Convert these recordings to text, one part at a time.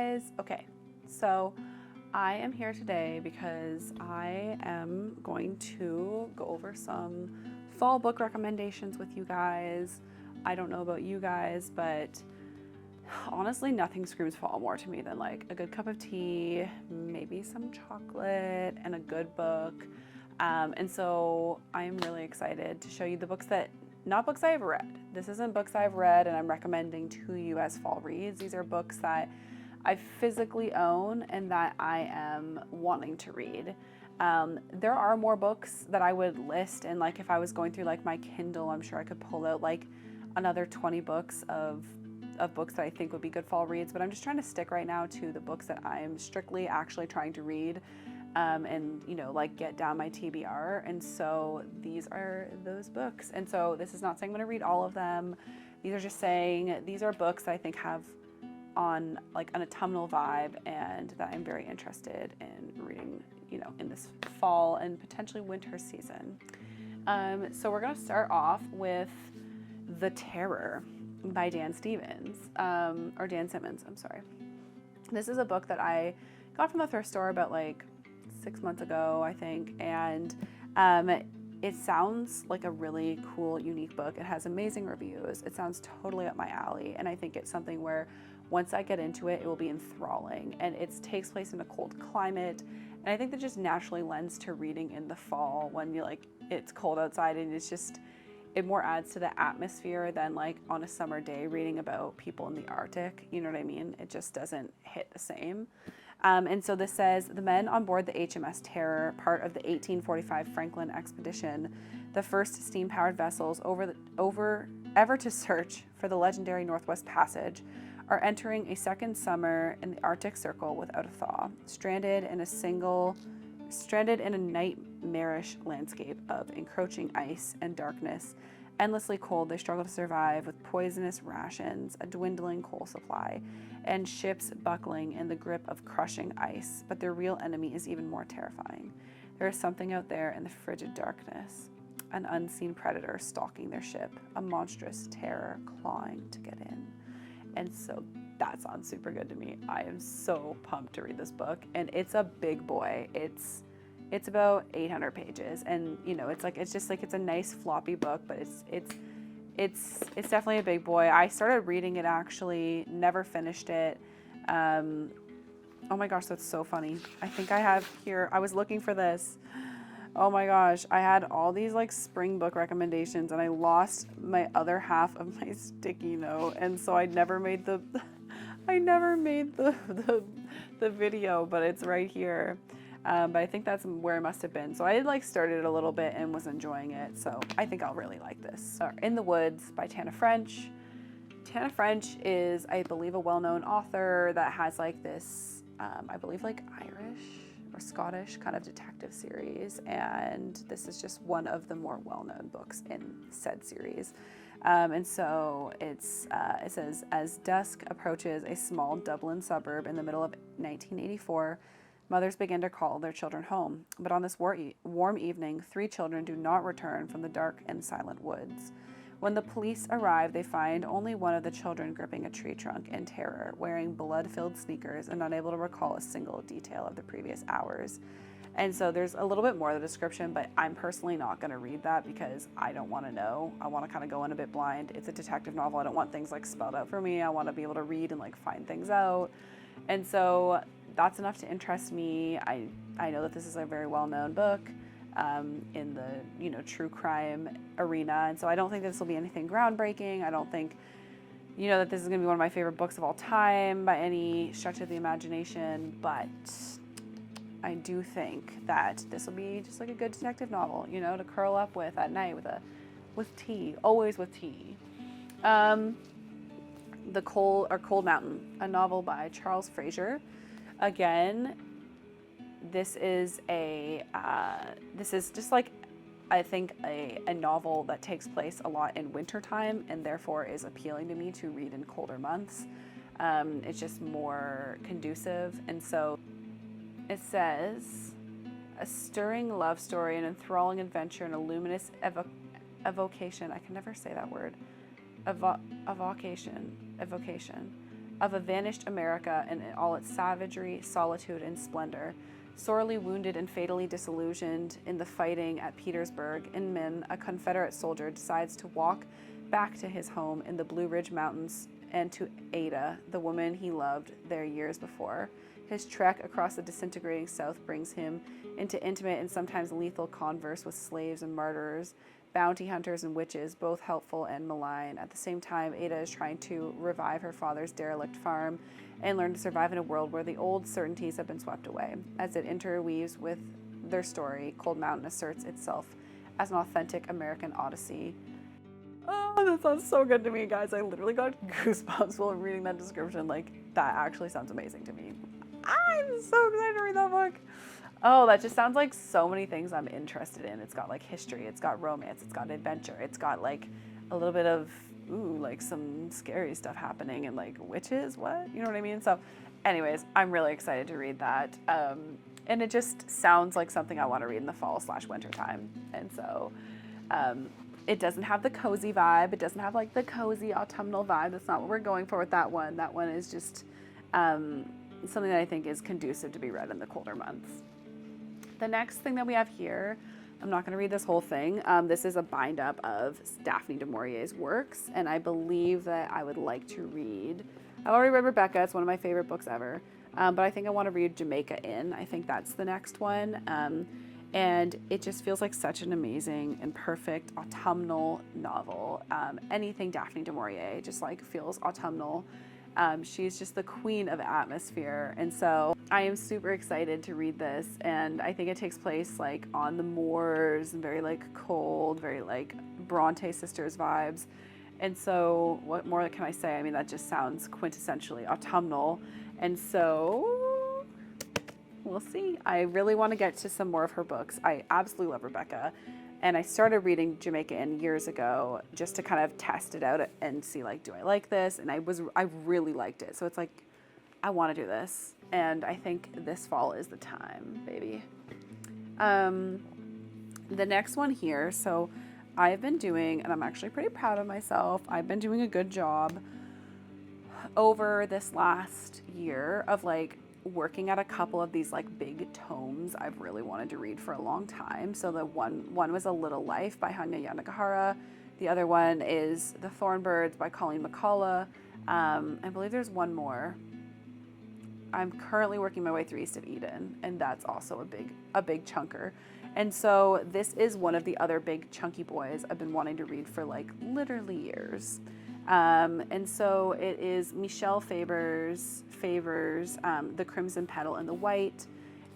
guys. Okay, so I am here today because I am going to go over some fall book recommendations with you guys. I don't know about you guys, but honestly, nothing screams fall more to me than like a good cup of tea, maybe some chocolate, and a good book. And so I am really excited to show you the books that, not books I've read. This isn't books I've read and I'm recommending to you as fall reads. These are books that I physically own and that I am wanting to read. There are more books that I would list, and like if I was going through like my Kindle, I'm sure I could pull out like another 20 books of books that I think would be good fall reads, but I'm just trying to stick right now to the books that I'm strictly actually trying to read, and you know, like get down my TBR. And so these are those books. And so this is not saying I'm going to read all of them. These are just saying these are books that I think have on like an autumnal vibe and that I'm very interested in reading, you know, in this fall and potentially winter season. So we're going to start off with The Terror by Dan Simmons, I'm sorry. This is a book that I got from the thrift store about like 6 months ago, I think, and it sounds like a really cool, unique book. It has amazing reviews. It sounds totally up my alley, and I think it's something where once I get into it, it will be enthralling. And it takes place in a cold climate, and I think that just naturally lends to reading in the fall when you like it's cold outside, and it's just, it more adds to the atmosphere than like on a summer day reading about people in the Arctic. You know what I mean? It just doesn't hit the same. And so this says, the men on board the HMS Terror, part of the 1845 Franklin expedition, the first steam-powered vessels ever to search for the legendary Northwest Passage, are entering a second summer in the Arctic Circle without a thaw, stranded in a nightmarish landscape of encroaching ice and darkness. Endlessly cold, they struggle to survive with poisonous rations, a dwindling coal supply, and ships buckling in the grip of crushing ice. But their real enemy is even more terrifying. There is something out there in the frigid darkness, an unseen predator stalking their ship, a monstrous terror clawing to get in. And so that sounds super good to me. I am so pumped to read this book, and it's a big boy. It's about 800 pages, and you know, it's a nice floppy book, but it's definitely a big boy. I started reading it actually, never finished it. Oh my gosh, that's so funny. I think I have here, I was looking for this. Oh my gosh, I had all these like spring book recommendations and I lost my other half of my sticky note, and so I never made the video, but it's right here. But I think that's where it must have been. So I like started it a little bit and was enjoying it. So I think I'll really like this. In the Woods by Tana French. Tana French is, I believe, a well-known author that has like this, I believe like Irish or Scottish kind of detective series. And this is just one of the more well-known books in said series. And so it says, as dusk approaches a small Dublin suburb in the middle of 1984, mothers begin to call their children home. But on this warm evening, 3 children do not return from the dark and silent woods. When the police arrive, they find only one of the children gripping a tree trunk in terror, wearing blood-filled sneakers and unable to recall a single detail of the previous hours. And so there's a little bit more of the description, but I'm personally not going to read that because I don't want to know. I want to kind of go in a bit blind. It's a detective novel. I don't want things like spelled out for me. I want to be able to read and like find things out. And so that's enough to interest me. I know that this is a very well-known book in the, you know, true crime arena, and so I don't think this will be anything groundbreaking. I don't think, you know, that this is going to be one of my favorite books of all time by any stretch of the imagination, but I do think that this will be just like a good detective novel, you know, to curl up with at night with tea, always with tea. Cold Mountain, a novel by Charles Fraser. Again, this is just like, I think a novel that takes place a lot in wintertime and therefore is appealing to me to read in colder months. It's just more conducive. And so it says, a stirring love story, an enthralling adventure, and a luminous evocation. I can never say that word. Evocation of a vanished America in all its savagery, solitude, and splendor. Sorely wounded and fatally disillusioned in the fighting at Petersburg, Inman, a Confederate soldier, decides to walk back to his home in the Blue Ridge Mountains and to Ada, the woman he loved there years before. His trek across the disintegrating South brings him into intimate and sometimes lethal converse with slaves and martyrs, bounty hunters and witches, both helpful and malign. At the same time, Ada is trying to revive her father's derelict farm and learn to survive in a world where the old certainties have been swept away. As it interweaves with their story, Cold Mountain asserts itself as an authentic American odyssey. Oh, that sounds so good to me, guys. I literally got goosebumps while reading that description. Like, that actually sounds amazing to me. I'm so excited to read that book. Oh, that just sounds like so many things I'm interested in. It's got like history, it's got romance, it's got adventure, it's got like a little bit of, like some scary stuff happening and like witches, what? You know what I mean? So anyways, I'm really excited to read that. And it just sounds like something I want to read in the fall/winter time. And so it doesn't have the cozy vibe. It doesn't have like the cozy autumnal vibe. That's not what we're going for with that one. That one is just something that I think is conducive to be read in the colder months. The next thing that we have here, I'm not going to read this whole thing. This is a bind up of Daphne du Maurier's works, and I believe that I would like to read. I've already read Rebecca. It's one of my favorite books ever. But I think I want to read Jamaica Inn. I think that's the next one. And it just feels like such an amazing and perfect autumnal novel. Anything Daphne du Maurier just like feels autumnal. She's just the queen of atmosphere. And so I am super excited to read this. And I think it takes place like on the moors and very like cold, very like Bronte sisters vibes. And so what more can I say? I mean, that just sounds quintessentially autumnal. And so we'll see. I really want to get to some more of her books. I absolutely love Rebecca. And I started reading Jamaica Inn years ago just to kind of test it out and see like, do I like this? And I really liked it. So it's like, I want to do this. And I think this fall is the time, baby. The next one here. So I've been doing, and I'm actually pretty proud of myself, I've been doing a good job over this last year of like working at a couple of these like big tomes I've really wanted to read for a long time. So the one was A Little Life by Hanya Yanagihara. The other one is The Thornbirds by Colleen McCullough. I believe there's one more. I'm currently working my way through East of Eden, and that's also a big chunker. And so this is one of the other big chunky boys I've been wanting to read for like literally years. And so it is Michelle Faber's The Crimson Petal and the White.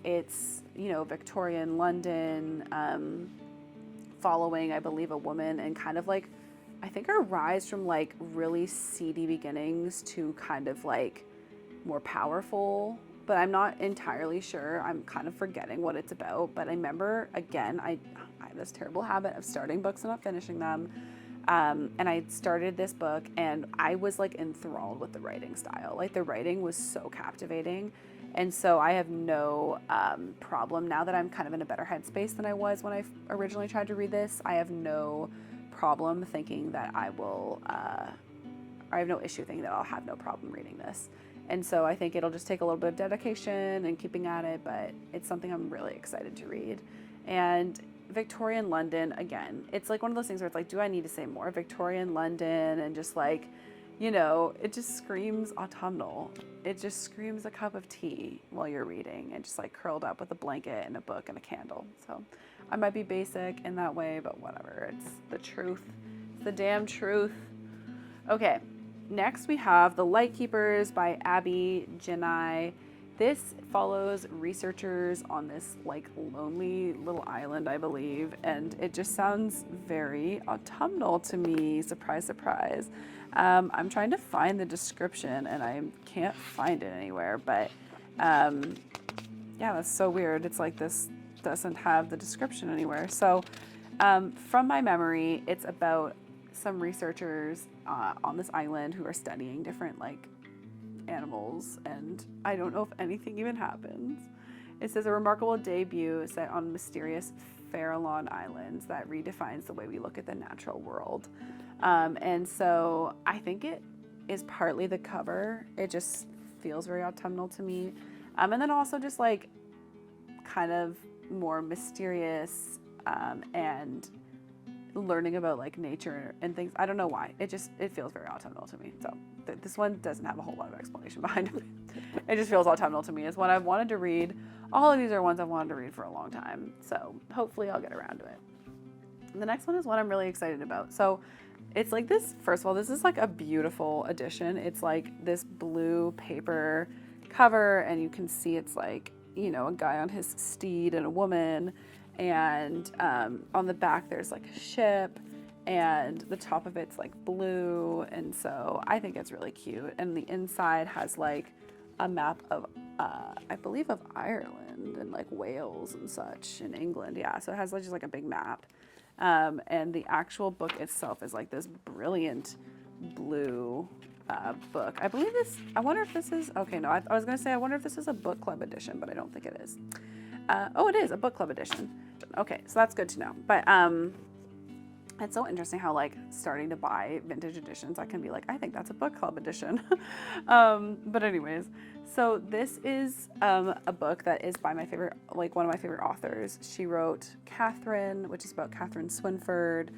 It's, Victorian London, following, I believe, a woman and kind of like, I think her rise from like really seedy beginnings to kind of like more powerful, but I'm not entirely sure. I'm kind of forgetting what it's about. But I remember, again, I have this terrible habit of starting books and not finishing them. And I started this book and I was like enthralled with the writing style. Like the writing was so captivating. And so I have no problem now that I'm kind of in a better headspace than I was when I originally tried to read this. I have no problem thinking that I have no issue thinking that I'll have no problem reading this. And so I think it'll just take a little bit of dedication and keeping at it, but it's something I'm really excited to read. And Victorian London, again, it's like one of those things where it's like, do I need to say more? Victorian London, and just like, it just screams autumnal. It just screams a cup of tea while you're reading and just like curled up with a blanket and a book and a candle. So I might be basic in that way, but whatever. It's the truth. It's the damn truth. Okay, next we have The Lightkeepers by Abby Genai. This follows researchers on this like lonely little island, I believe, and it just sounds very autumnal to me. Surprise, surprise. I'm trying to find the description and I can't find it anywhere, but yeah, that's so weird. It's like this doesn't have the description anywhere. So from my memory, it's about some researchers on this island who are studying different like animals, and I don't know if anything even happens. It says a remarkable debut set on mysterious Farallon Islands that redefines the way we look at the natural world. And so I think it is partly the cover. It just feels very autumnal to me. And then also just like kind of more mysterious, and learning about like nature and things. I don't know why. It feels very autumnal to me. So this one doesn't have a whole lot of explanation behind it. It just feels autumnal to me. It's one I've wanted to read. All of these are ones I've wanted to read for a long time. So hopefully I'll get around to it. And the next one is one I'm really excited about. So it's like this, first of all, this is like a beautiful edition. It's like this blue paper cover, and you can see it's like, you know, a guy on his steed and a woman. And on the back there's like a ship, and the top of it's like blue. And so I think it's really cute. And the inside has like a map of, I believe of Ireland and like Wales and such in England. Yeah, so it has like just like a big map. And the actual book itself is like this brilliant blue book. I believe this, I wonder if this is, okay, no, I was going to say, I wonder if this is a book club edition, but I don't think it is. Oh, it is a book club edition. Okay, so that's good to know. But it's so interesting how like starting to buy vintage editions, I can be like, I think that's a book club edition. But anyways, so this is a book that is by my favorite, like one of my favorite authors. She wrote Catherine, which is about Catherine Swynford,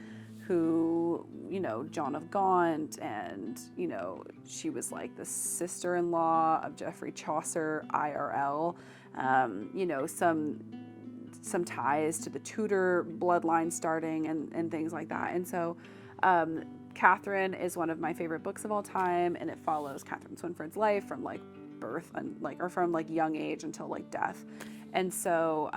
who, you know, John of Gaunt, and, you know, she was like the sister-in-law of Geoffrey Chaucer, IRL. You know, some ties to the Tudor bloodline starting and things like that. And so Catherine is one of my favorite books of all time, and it follows Catherine Swynford's life from like birth and like, or from like young age until like death. And so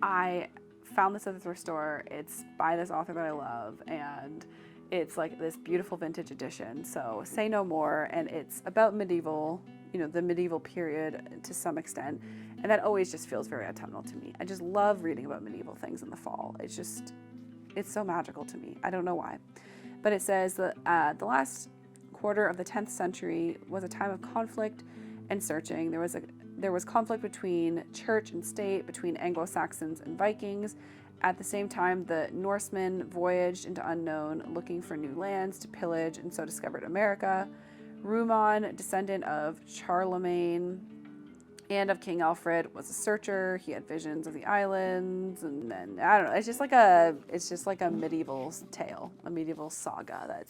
I found this at the thrift store. It's by this author that I love, and it's like this beautiful vintage edition. So Say No More, and it's about medieval, you know, the medieval period to some extent. And that always just feels very autumnal to me. I just love reading about medieval things in the fall. It's so magical to me. I don't know why. But it says that the last quarter of the 10th century was a time of conflict and searching. There was conflict between church and state, between Anglo-Saxons and Vikings. At the same time, the Norsemen voyaged into unknown, looking for new lands to pillage, and so discovered America. Rumon, descendant of Charlemagne and of King Alfred, was a searcher. He had visions of the islands, and then I don't know. It's just like a medieval tale, a medieval saga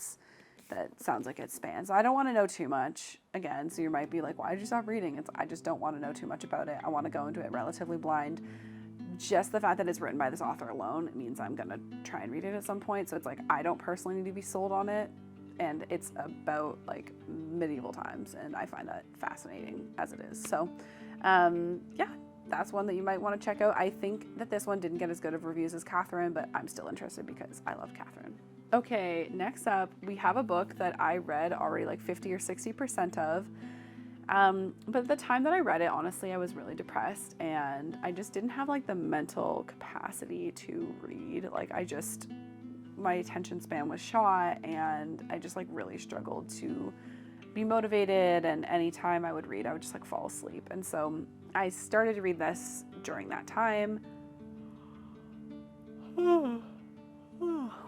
that sounds like it spans. I don't want to know too much again. So you might be like, why did you stop reading? I just don't want to know too much about it. I want to go into it relatively blind. Just the fact that it's written by this author alone, it means I'm gonna try and read it at some point. So it's like I don't personally need to be sold on it. And it's about like medieval times, and I find that fascinating as it is. So yeah, that's one that you might want to check out. I think that this one didn't get as good of reviews as Catherine, but I'm still interested because I love Catherine. Okay, next up, we have a book that I read already like 50 or 60% of. But at the time that I read it, honestly, I was really depressed, and I just didn't have like the mental capacity to read. Like my attention span was shot, and I just like really struggled to be motivated, and anytime I would read, I would just like fall asleep. And so I started to read this during that time.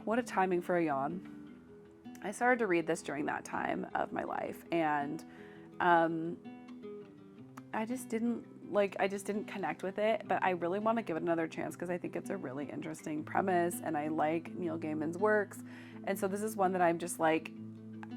What a timing for a yawn. I started to read this during that time of my life, and I just didn't connect with it, but I really want to give it another chance because I think it's a really interesting premise, and I like Neil Gaiman's works. And so this is one that I'm just like,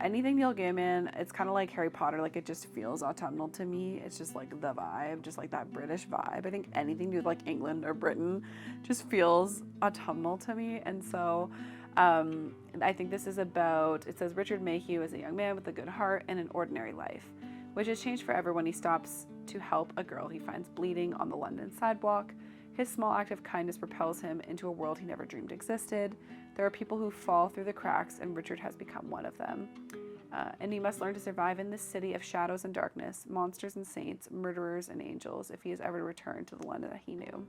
anything Neil Gaiman, it's kind of like Harry Potter, like it just feels autumnal to me. It's just like the vibe, just like that British vibe. I think anything to do with like England or Britain just feels autumnal to me. And so I think this is about, it says Richard Mayhew is a young man with a good heart and an ordinary life, which has changed forever when he stops to help a girl he finds bleeding on the London sidewalk. His small act of kindness propels him into a world he never dreamed existed. There are people who fall through the cracks, and Richard has become one of them. And he must learn to survive in this city of shadows and darkness, monsters and saints, murderers and angels, if he is ever to return to the London that he knew.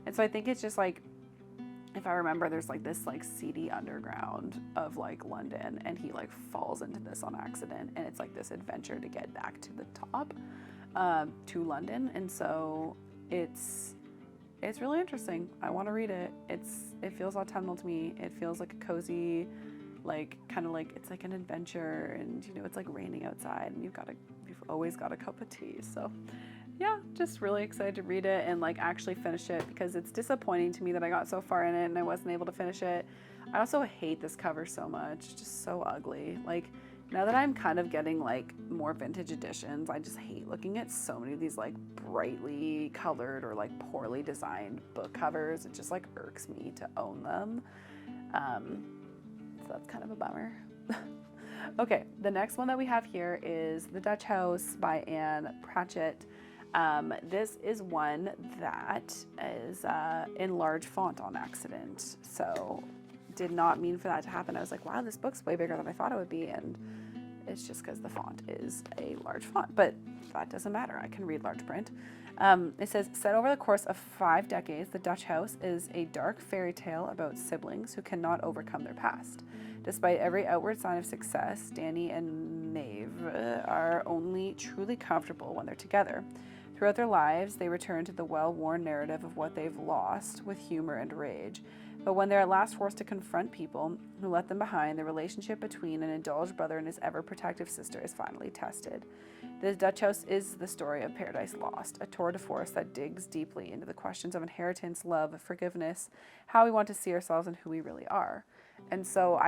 And so I think it's just like, if I remember, there's like this like seedy underground of like London, and he like falls into this on accident, and it's like this adventure to get back to the top, to London. And so it's really interesting. I want to read it. It feels autumnal to me. It feels like a cozy like kind of like it's like an adventure, and you know it's like raining outside, and you've always got a cup of tea. So yeah, just really excited to read it and like actually finish it, because it's disappointing to me that I got so far in it and I wasn't able to finish it. I also hate this cover so much, it's just so ugly. Like now that I'm kind of getting like more vintage editions, I just hate looking at so many of these like brightly colored or like poorly designed book covers. It just like irks me to own them. So that's kind of a bummer. Okay, the next one that we have here is The Dutch House by Anne Pratchett. This is one that is in large font on accident. So did not mean for that to happen. I was like, wow, this book's way bigger than I thought it would be. And it's just because the font is a large font, but that doesn't matter. I can read large print. It says, set over the course of 5 decades, The Dutch House is a dark fairy tale about siblings who cannot overcome their past. Despite every outward sign of success, Danny and Maeve are only truly comfortable when they're together. Throughout their lives, they return to the well-worn narrative of what they've lost with humor and rage. But when they're at last forced to confront people who let them behind, the relationship between an indulged brother and his ever-protective sister is finally tested. The Dutch House is the story of Paradise Lost, a tour de force that digs deeply into the questions of inheritance, love, forgiveness, how we want to see ourselves, and who we really are. And so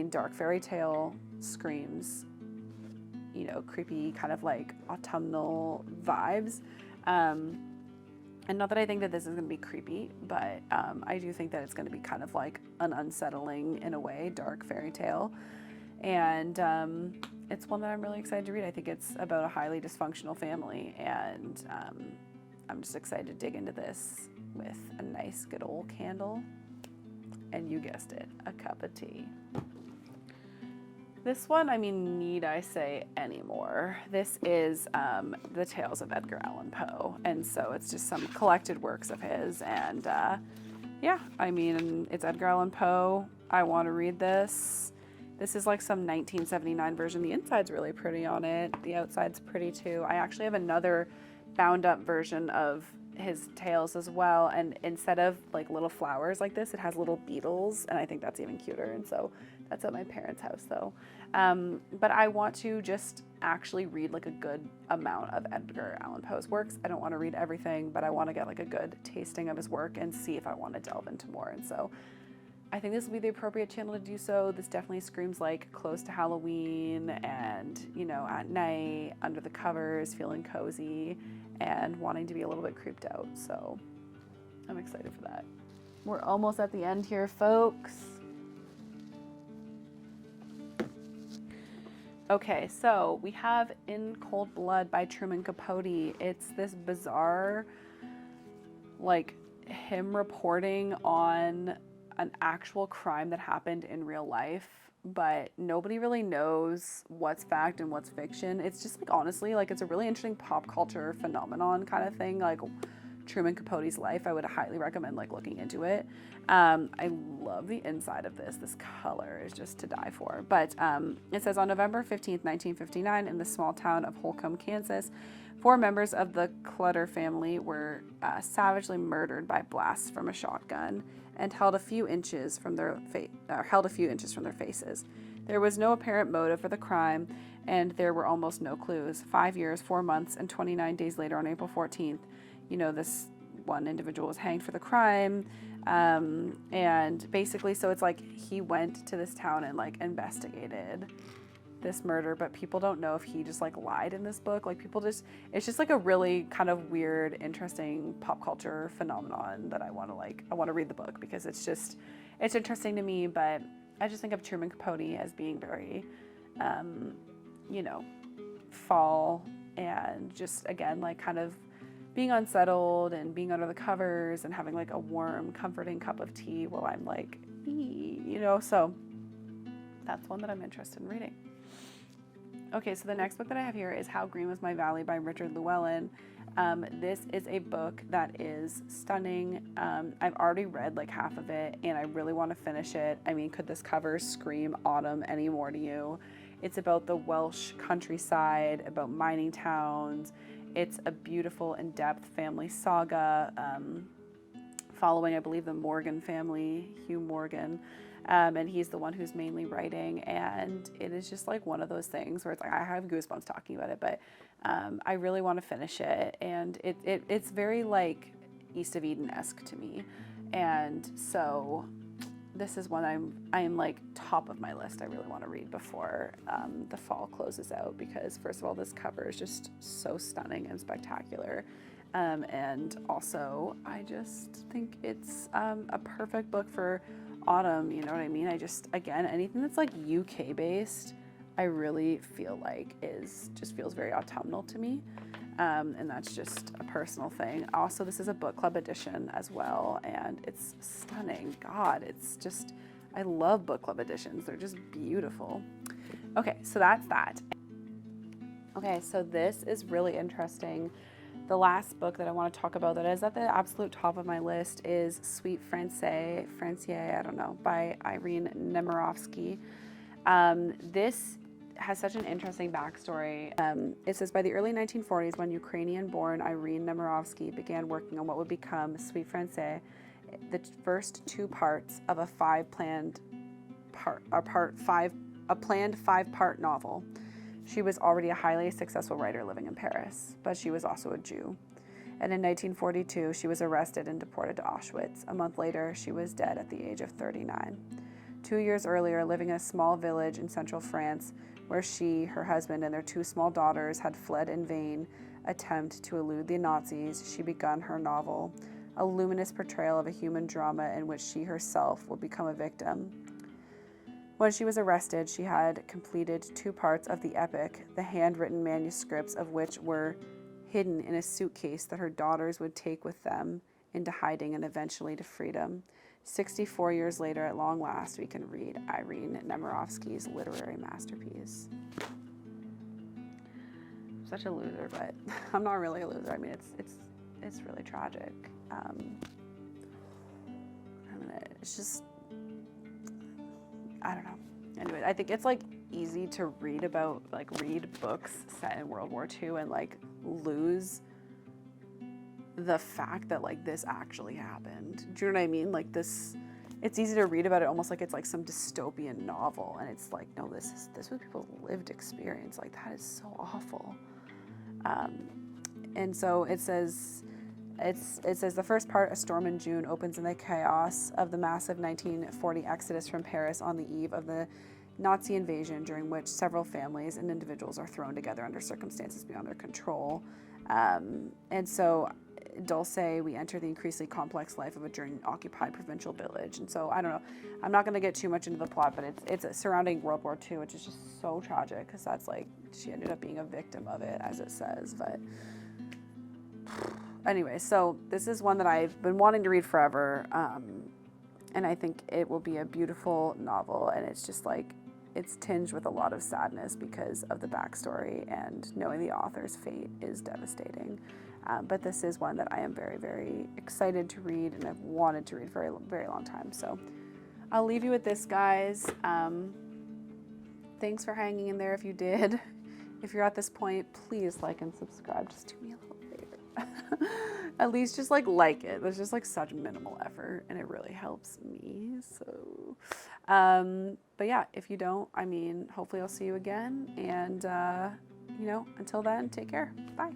dark fairy tale screams, you know, creepy kind of like autumnal vibes. And not that I think that this is going to be creepy, but I do think that it's going to be kind of like an unsettling, in a way, dark fairy tale. And it's one that I'm really excited to read. I think it's about a highly dysfunctional family, and I'm just excited to dig into this with a nice good old candle. And you guessed it, a cup of tea. This one, need I say anymore? This is The Tales of Edgar Allan Poe. And so it's just some collected works of his. And it's Edgar Allan Poe. I want to read this. This is like some 1979 version. The inside's really pretty on it. The outside's pretty too. I actually have another bound up version of his tales as well, and instead of like little flowers like this, it has little beetles, and I think that's even cuter. And so that's at my parents' house though. But I want to just actually read like a good amount of Edgar Allan Poe's works. I don't want to read everything, but I want to get like a good tasting of his work and see if I want to delve into more. And so I think this will be the appropriate channel to do so. This definitely screams like close to Halloween and, you know, at night, under the covers, feeling cozy and wanting to be a little bit creeped out. So I'm excited for that. We're almost at the end here, folks. Okay, so we have In Cold Blood by Truman Capote. It's this bizarre, like, him reporting on an actual crime that happened in real life, but nobody really knows what's fact and what's fiction. It's just like, honestly, like, it's a really interesting pop culture phenomenon kind of thing, like Truman Capote's life. I would highly recommend like looking into it. I love the inside of this. This color is just to die for. But it says, on November 15th, 1959, in the small town of Holcomb, Kansas, 4 members of the Clutter family were savagely murdered by blasts from a shotgun and held a few inches from their faces. There was no apparent motive for the crime, and there were almost no clues. 5 years, 4 months, and 29 days later, on April 14th, you know, this one individual was hanged for the crime. And basically, so it's like he went to this town and like investigated this murder, but people don't know if he just like lied in this book. Like it's just like a really kind of weird, interesting pop culture phenomenon that I want to read the book because it's interesting to me. But I just think of Truman Capote as being very, fall, and just again, like kind of being unsettled and being under the covers and having like a warm, comforting cup of tea while I'm like, so that's one that I'm interested in reading. Okay, so the next book that I have here is How Green Was My Valley by Richard Llewellyn. This is a book that is stunning. I've already read like half of it and I really want to finish it. Could this cover scream autumn anymore to you? It's about the Welsh countryside, about mining towns. It's a beautiful, in-depth family saga following, I believe, the Morgan family, Hugh Morgan. And he's the one who's mainly writing, and it is just like one of those things where it's like I have goosebumps talking about it, but I really want to finish it, and it's very like East of Eden-esque to me, and so this is one I'm like top of my list. I really want to read before the fall closes out, because first of all, this cover is just so stunning and spectacular. And also, I just think it's a perfect book for autumn, you know what I mean? Again, anything that's like UK based, I really feel like just feels very autumnal to me. And that's just a personal thing. Also, this is a book club edition as well, and it's stunning. God, it's just, I love book club editions. They're just beautiful. Okay, so that's that. Okay, so this is really interesting. The last book that I want to talk about that is at the absolute top of my list is Sweet Francaise, I don't know, by Irene Nemirovsky. This has such an interesting backstory. It says, by the early 1940s, when Ukrainian-born Irene Nemirovsky began working on what would become Sweet Francaise, the first two parts of a planned five-part novel. She was already a highly successful writer living in Paris, but she was also a Jew. And in 1942, she was arrested and deported to Auschwitz. A month later, she was dead at the age of 39. 2 years earlier, living in a small village in central France, where she, her husband, and their two small daughters had fled in vain attempt to elude the Nazis, she begun her novel, a luminous portrayal of a human drama in which she herself will become a victim. When she was arrested, she had completed two parts of the epic, the handwritten manuscripts of which were hidden in a suitcase that her daughters would take with them into hiding and eventually to freedom. 64 years later, at long last, we can read Irene Nemirovsky's literary masterpiece. I'm such a loser, but I'm not really a loser. I mean, it's really tragic. It's just, I don't know. Anyway, I think it's like easy to read books set in World War II and like lose the fact that like this actually happened. Do you know what I mean? Like this, it's easy to read about it almost like it's like some dystopian novel, and it's like, no, this was people's lived experience. Like that is so awful. And so it says the first part, A Storm in June, opens in the chaos of the massive 1940 exodus from Paris on the eve of the Nazi invasion, during which several families and individuals are thrown together under circumstances beyond their control. And so Dulce, we enter the increasingly complex life of a German-occupied provincial village. And so, I don't know, I'm not going to get too much into the plot, but it's surrounding World War II, which is just so tragic, because that's like, she ended up being a victim of it, as it says. But anyway, so this is one that I've been wanting to read forever, and I think it will be a beautiful novel, and it's just like, it's tinged with a lot of sadness because of the backstory, and knowing the author's fate is devastating. But this is one that I am very, very excited to read, and I've wanted to read for a very long time. So I'll leave you with this, guys. Thanks for hanging in there if you did. If you're at this point, please like and subscribe. Just do me a little favor. At least just like it. There's just like such minimal effort, and it really helps me. So, but yeah, if you don't, I mean, hopefully I'll see you again. And, you know, until then, take care. Bye.